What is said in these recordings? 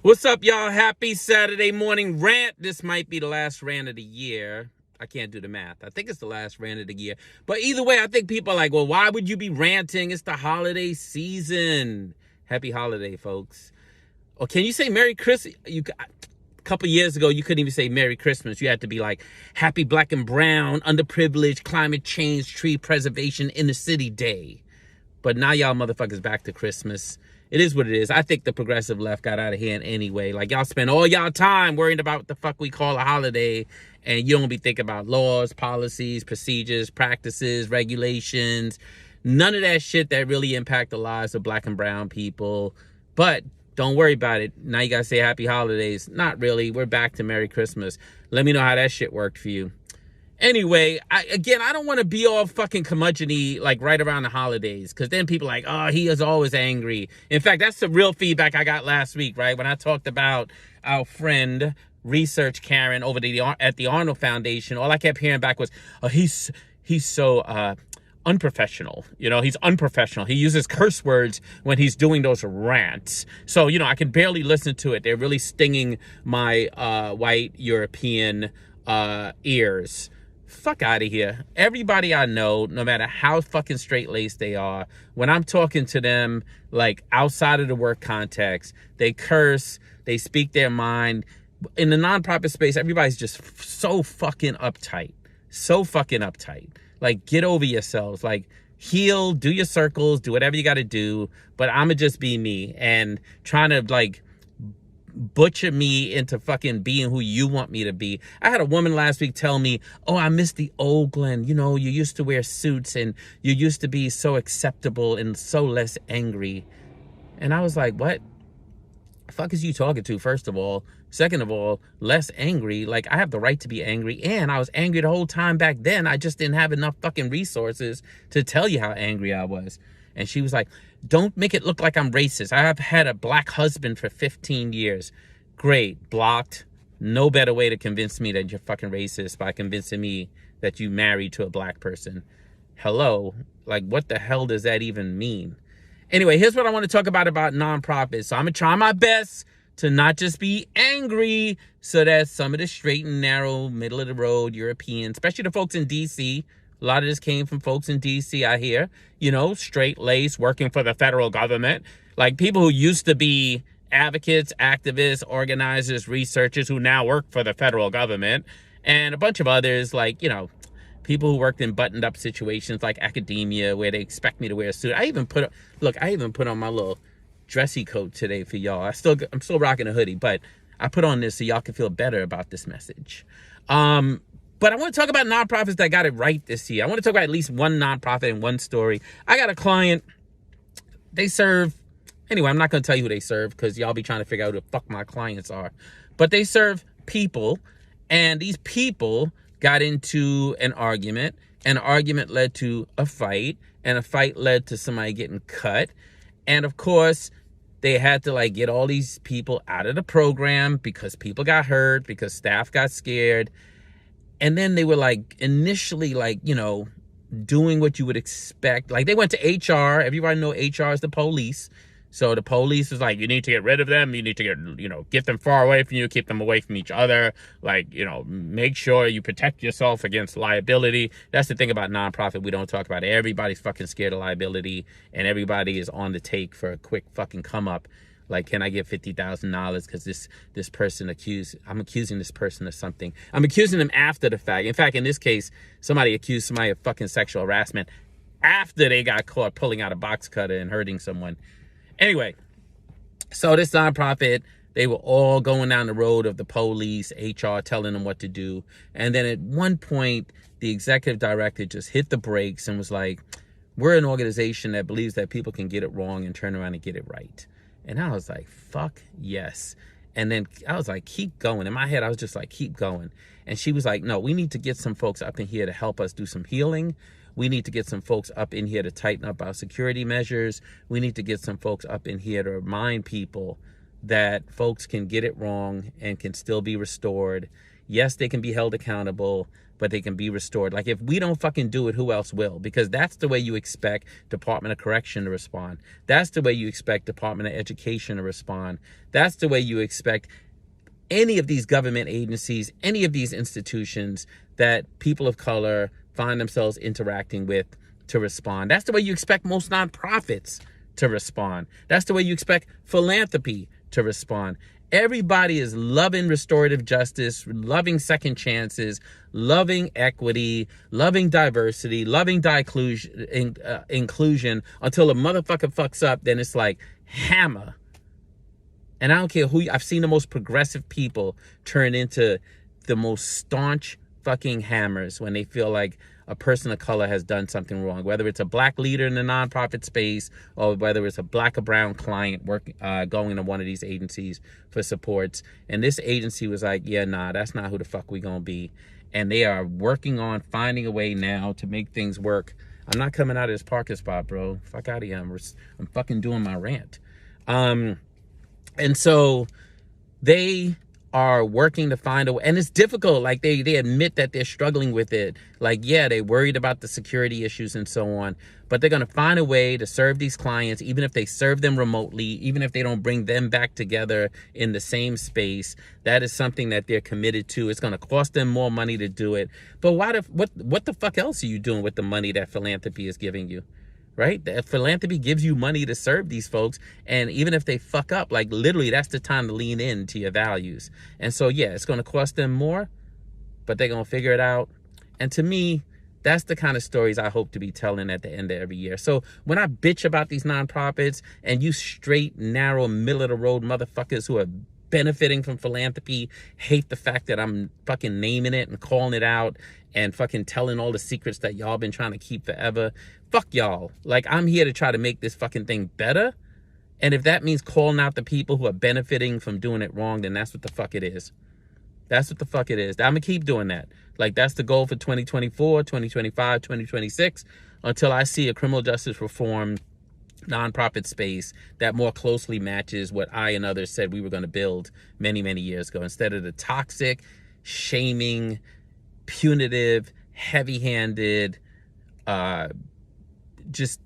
What's up, y'all? Happy Saturday morning rant. This might be the last rant of the year. I can't do the math. I think it's the last rant of the year. But either way, I think people are like, well, why would you be ranting? It's the holiday season. Happy holiday, folks. Or can you say Merry Christmas? A couple years ago, you couldn't even say Merry Christmas. You had to be like, Happy Black and Brown, Underprivileged, Climate Change, Tree Preservation, Inner City Day. But now y'all motherfuckers back to Christmas. It is what it is. I think the progressive left got out of hand anyway. Like, y'all spend all y'all time worrying about what the fuck we call a holiday, and you don't be thinking about laws, policies, procedures, practices, regulations, none of that shit that really impact the lives of black and brown people. But don't worry about it. Now you gotta say happy holidays. Not really. We're back to Merry Christmas. Let me know how that shit worked for you. Anyway, I don't want to be all fucking curmudgeon-y, like, right around the holidays, because then people are like, oh, he is always angry. In fact, that's the real feedback I got last week, right? When I talked about our friend, Research Karen, at the Arnold Foundation, all I kept hearing back was, oh, he's so unprofessional. You know, he's unprofessional. He uses curse words when he's doing those rants. So, you know, I can barely listen to it. They're really stinging my white European ears. Fuck out of here. Everybody I know, no matter how fucking straight-laced they are, when I'm talking to them, like, outside of the work context, they curse, they speak their mind. In the nonprofit space, everybody's just so fucking uptight. So fucking uptight. Like, get over yourselves. Like, heal, do your circles, do whatever you gotta do, but I'ma just be me. And trying to, like, butcher me into fucking being who you want me to be. I had a woman last week tell me, oh, I miss the old Glenn. You know, you used to wear suits and you used to be so acceptable and so less angry. And I was like, what the fuck is you talking to, first of all? Second of all, less angry. Like, I have the right to be angry, and I was angry the whole time back then. I just didn't have enough fucking resources to tell you how angry I was. And she was like, don't make it look like I'm racist. I have had a black husband for 15 years. Great. Blocked. No better way to convince me that you're fucking racist by convincing me that you married to a black person. Hello? Like, what the hell does that even mean? Anyway, here's what I want to talk about nonprofits. So I'm going to try my best to not just be angry so that some of the straight and narrow, middle of the road Europeans, especially the folks in D.C., a lot of this came from folks in D.C., I hear, you know, straight-laced, working for the federal government. Like, people who used to be advocates, activists, organizers, researchers who now work for the federal government. And a bunch of others, like, you know, people who worked in buttoned-up situations like academia where they expect me to wear a suit. I even put on my little dressy coat today for y'all. I'm still rocking a hoodie, but I put on this so y'all can feel better about this message. But I want to talk about nonprofits that got it right this year. I want to talk about at least one nonprofit and one story. I got a client. They serve, anyway, I'm not going to tell you who they serve because y'all be trying to figure out who the fuck my clients are. But they serve people, and these people got into an argument. An argument led to a fight, and a fight led to somebody getting cut. And of course, they had to, like, get all these people out of the program because people got hurt, because staff got scared. And then they were, like, initially, like, you know, doing what you would expect. Like, they went to HR. Everybody know HR is the police. So the police was like, you need to get rid of them. You need to get them far away from you, keep them away from each other. Like, you know, make sure you protect yourself against liability. That's the thing about nonprofit we don't talk about. Everybody's fucking scared of liability, and everybody is on the take for a quick fucking come up. Like, can I get $50,000 because this person I'm accusing this person of something. I'm accusing them after the fact. In fact, in this case, somebody accused somebody of fucking sexual harassment after they got caught pulling out a box cutter and hurting someone. Anyway, so this nonprofit, they were all going down the road of the police, HR telling them what to do. And then at one point, the executive director just hit the brakes and was like, we're an organization that believes that people can get it wrong and turn around and get it right. And I was like, fuck yes. And then I was like, keep going. In my head, I was just like, keep going. And she was like, no, we need to get some folks up in here to help us do some healing. We need to get some folks up in here to tighten up our security measures. We need to get some folks up in here to remind people that folks can get it wrong and can still be restored. Yes, they can be held accountable, but they can be restored. Like, if we don't fucking do it, who else will? Because that's the way you expect Department of Correction to respond. That's the way you expect Department of Education to respond. That's the way you expect any of these government agencies, any of these institutions that people of color find themselves interacting with to respond. That's the way you expect most nonprofits to respond. That's the way you expect philanthropy to respond. Everybody is loving restorative justice, loving second chances, loving equity, loving diversity, loving inclusion until a motherfucker fucks up. Then it's like hammer. And I don't care who I've seen the most progressive people turn into the most staunch fucking hammers when they feel like a person of color has done something wrong, whether it's a black leader in the nonprofit space or whether it's a black or brown client going to one of these agencies for supports. And this agency was like, yeah, nah, that's not who the fuck we gonna be. And they are working on finding a way now to make things work. I'm not coming out of this parking spot, bro. Fuck out of here. I'm fucking doing my rant. And so they are working to find a way, and it's difficult. Like, they admit that they're struggling with it. Like, yeah, they're worried about the security issues and so on, but they're going to find a way to serve these clients, even if they serve them remotely, even if they don't bring them back together in the same space. That is something that they're committed to. It's going to cost them more money to do it. But what the fuck else are you doing with the money that philanthropy is giving you? Right? The philanthropy gives you money to serve these folks. And even if they fuck up, like, literally, that's the time to lean into your values. And so, yeah, it's going to cost them more, but they're going to figure it out. And to me, that's the kind of stories I hope to be telling at the end of every year. So when I bitch about these nonprofits and you straight, narrow, middle of the road motherfuckers who are benefiting from philanthropy hate the fact that I'm fucking naming it and calling it out and fucking telling all the secrets that y'all been trying to keep forever, fuck y'all. Like, I'm here to try to make this fucking thing better. And if that means calling out the people who are benefiting from doing it wrong, then that's what the fuck it is. That's what the fuck it is. I'm gonna keep doing that. Like, that's the goal for 2024, 2025, 2026, until I see a criminal justice reform nonprofit space that more closely matches what I and others said we were going to build many, many years ago, instead of the toxic, shaming, punitive, heavy-handed, just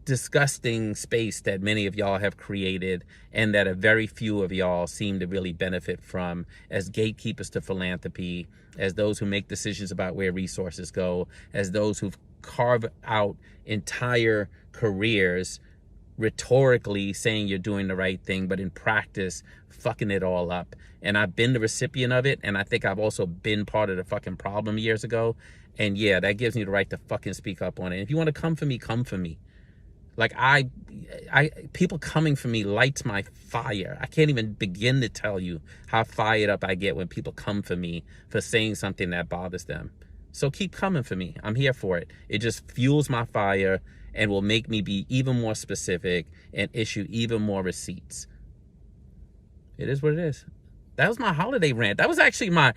disgusting space that many of y'all have created and that a very few of y'all seem to really benefit from as gatekeepers to philanthropy, as those who make decisions about where resources go, as those who've carved out entire careers rhetorically saying you're doing the right thing, but in practice fucking it all up. And I've been the recipient of it, and I think I've also been part of the fucking problem years ago. And yeah, that gives me the right to fucking speak up on it. If you want to come for me, come for me. Like, people coming for me lights my fire. I can't even begin to tell you how fired up I get when people come for me for saying something that bothers them. So keep coming for me. I'm here for it. It just fuels my fire and will make me be even more specific and issue even more receipts. It is what it is. That was my holiday rant. That was actually my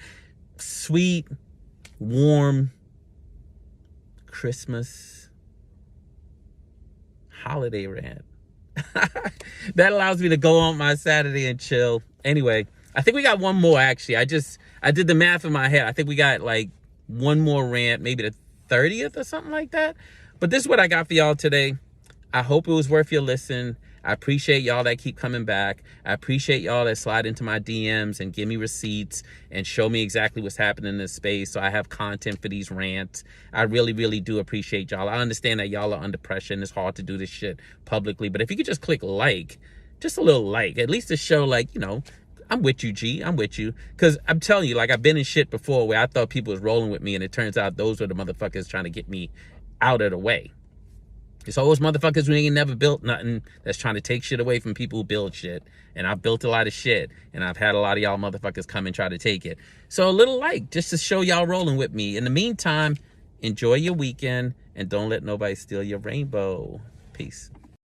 sweet, warm Christmas holiday rant. That allows me to go on my Saturday and chill. Anyway, I think we got one more, actually. I did the math in my head. I think we got like one more rant, maybe the 30th or something like that. But this is what I got for y'all today. I hope it was worth your listen. I appreciate y'all that keep coming back. I appreciate y'all that slide into my DMs and give me receipts and show me exactly what's happening in this space so I have content for these rants. I really, really do appreciate y'all. I understand that y'all are under pressure and it's hard to do this shit publicly. But if you could just click like, just a little like, at least to show, like, you know, I'm with you, G. I'm with you. Because I'm telling you, like, I've been in shit before where I thought people was rolling with me, and it turns out those were the motherfuckers trying to get me out of the way. It's all those motherfuckers who ain't never built nothing that's trying to take shit away from people who build shit. And I've built a lot of shit, and I've had a lot of y'all motherfuckers come and try to take it. So a little like, just to show y'all rolling with me. In the meantime, enjoy your weekend, and don't let nobody steal your rainbow. Peace.